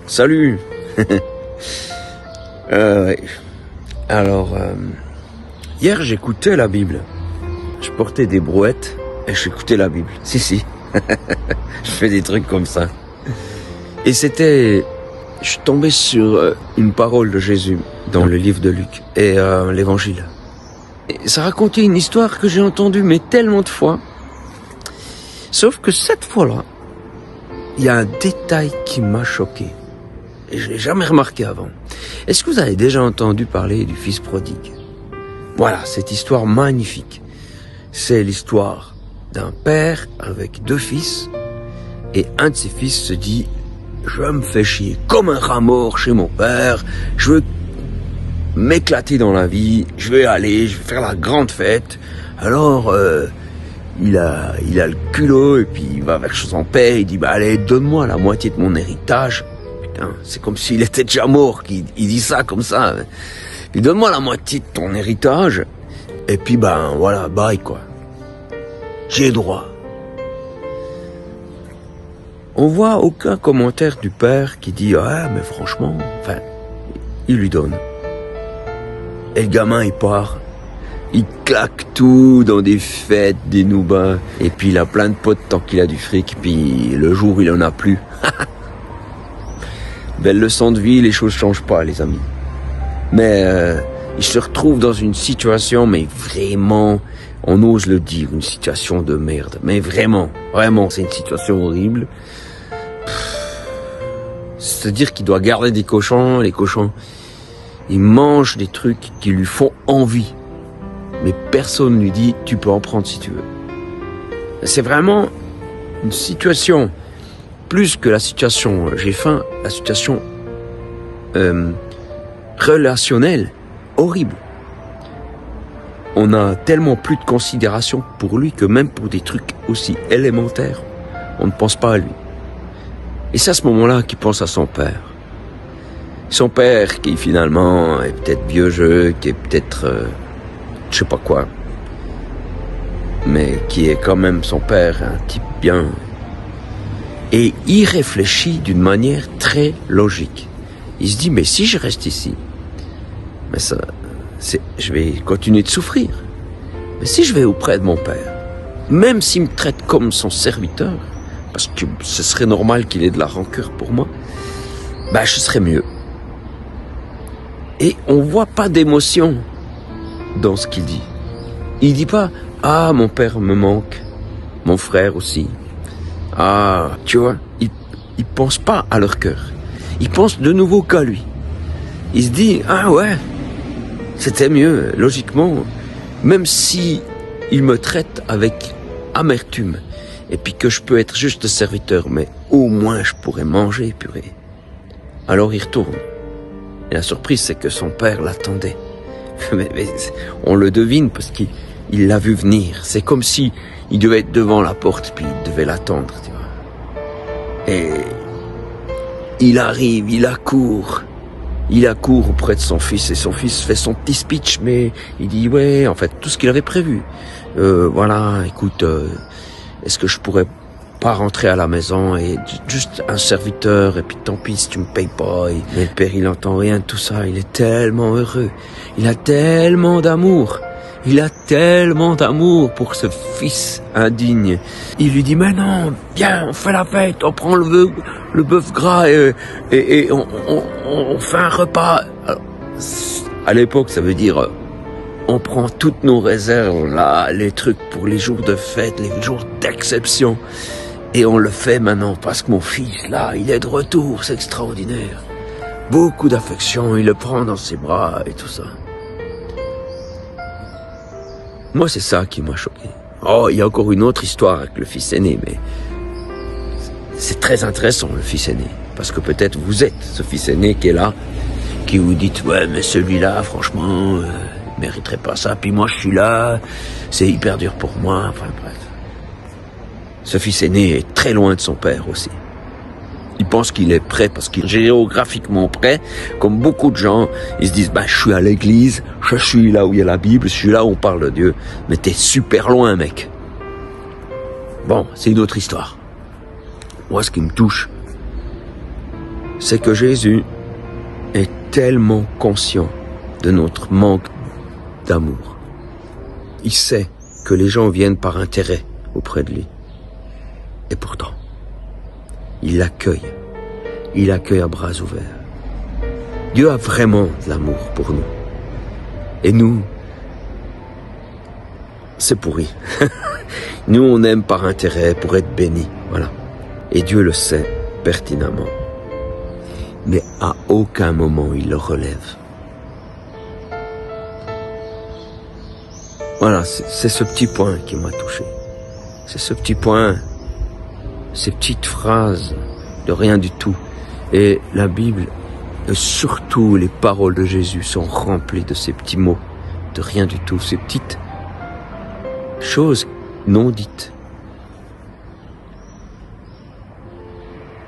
Salut. Ouais. Alors, hier j'écoutais la Bible. Je portais des brouettes et j'écoutais la Bible. Si. Je fais des trucs comme ça. Et je suis tombé sur une parole de Jésus dans le livre de Luc et l'évangile. Et ça racontait une histoire que j'ai entendue mais tellement de fois. Sauf que cette fois-là, il y a un détail qui m'a choqué. Et je l'ai jamais remarqué avant. Est-ce que vous avez déjà entendu parler du fils prodigue? Voilà, cette histoire magnifique. C'est l'histoire d'un père avec 2 fils. Et un de ses fils se dit, je me fais chier comme un rat mort chez mon père. Je veux m'éclater dans la vie. Je vais faire la grande fête. Alors, il a le culot et puis il va vers son père. Il dit, bah allez, donne-moi la moitié de mon héritage. C'est comme s'il était déjà mort, qu'il dit ça comme ça. Puis donne-moi la moitié de ton héritage, et puis ben voilà, bye quoi. J'ai droit. On voit aucun commentaire du père qui dit ah mais franchement, enfin, il lui donne. Et le gamin il part, il claque tout dans des fêtes, des noubins, et puis il a plein de potes tant qu'il a du fric, puis le jour où il en a plus. Belle leçon de vie, les choses changent pas, les amis. Mais il se retrouve dans une situation, mais vraiment, on ose le dire, une situation de merde. Mais vraiment, c'est une situation horrible. C'est-à-dire qu'il doit garder des cochons, les cochons, ils mangent des trucs qui lui font envie. Mais personne ne lui dit, tu peux en prendre si tu veux. C'est vraiment une situation... Plus que la situation j'ai faim, la situation relationnelle horrible. On a tellement plus de considération pour lui que même pour des trucs aussi élémentaires, on ne pense pas à lui. Et c'est à ce moment-là qu'il pense à son père. Son père qui finalement est peut-être vieux jeu, qui est peut-être je sais pas quoi, mais qui est quand même son père, un type bien. Et il réfléchit d'une manière très logique. Il se dit, mais si je reste ici, je vais continuer de souffrir. Mais si je vais auprès de mon père, même s'il me traite comme son serviteur, parce que ce serait normal qu'il ait de la rancœur pour moi, je serais mieux. Et on voit pas d'émotion dans ce qu'il dit. Il dit pas, ah, mon père me manque, mon frère aussi. Ah, tu vois, ils pensent pas à leur cœur. Ils pensent de nouveau qu'à lui. Il se dit, ah ouais, c'était mieux, logiquement, même si il me traite avec amertume, et puis que je peux être juste serviteur, mais au moins je pourrais manger, purée. Alors il retourne. Et la surprise, c'est que son père l'attendait. mais on le devine parce qu'il l'a vu venir. C'est comme si il devait être devant la porte, puis il devait l'attendre, tu vois. Et il arrive, il accourt auprès de son fils, et son fils fait son petit speech, mais il dit, ouais, en fait, tout ce qu'il avait prévu. Voilà, écoute, est-ce que je pourrais pas rentrer à la maison et juste un serviteur, et puis tant pis si tu me payes pas. Mais le père, il entend rien de tout ça, il est tellement heureux, il a tellement d'amour. Il a tellement d'amour pour ce fils indigne. Il lui dit, mais non, viens, on fait la fête, on prend le bœuf gras et on fait un repas. Alors, à l'époque, ça veut dire, on prend toutes nos réserves, là, les trucs pour les jours de fête, les jours d'exception. Et on le fait maintenant parce que mon fils, là, il est de retour, c'est extraordinaire. Beaucoup d'affection, il le prend dans ses bras et tout ça. Moi, c'est ça qui m'a choqué. Oh, il y a encore une autre histoire avec le fils aîné, mais c'est très intéressant, le fils aîné. Parce que peut-être vous êtes ce fils aîné qui est là, qui vous dites, ouais, mais celui-là, franchement, il mériterait pas ça. Puis moi, je suis là, c'est hyper dur pour moi. Enfin, bref. Ce fils aîné est très loin de son père aussi. Il pense qu'il est prêt parce qu'il est géographiquement prêt, comme beaucoup de gens. Ils se disent, je suis à l'église, je suis là où il y a la Bible, je suis là où on parle de Dieu. Mais t'es super loin, mec. Bon, c'est une autre histoire. Moi, ce qui me touche, c'est que Jésus est tellement conscient de notre manque d'amour. Il sait que les gens viennent par intérêt auprès de lui. Et pourtant, il l'accueille. Il accueille à bras ouverts. Dieu a vraiment de l'amour pour nous. Et nous, c'est pourri. Nous, on aime par intérêt, pour être bénis. Voilà. Et Dieu le sait pertinemment. Mais à aucun moment il le relève. Voilà, c'est ce petit point qui m'a touché. C'est ce petit point, ces petites phrases de rien du tout. Et la Bible, et surtout les paroles de Jésus sont remplies de ces petits mots, de rien du tout, ces petites choses non dites.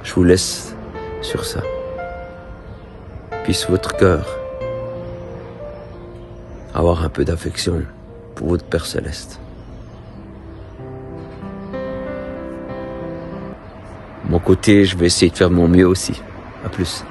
Je vous laisse sur ça. Puisse votre cœur avoir un peu d'affection pour votre Père Céleste. De mon côté, je vais essayer de faire de mon mieux aussi. À plus.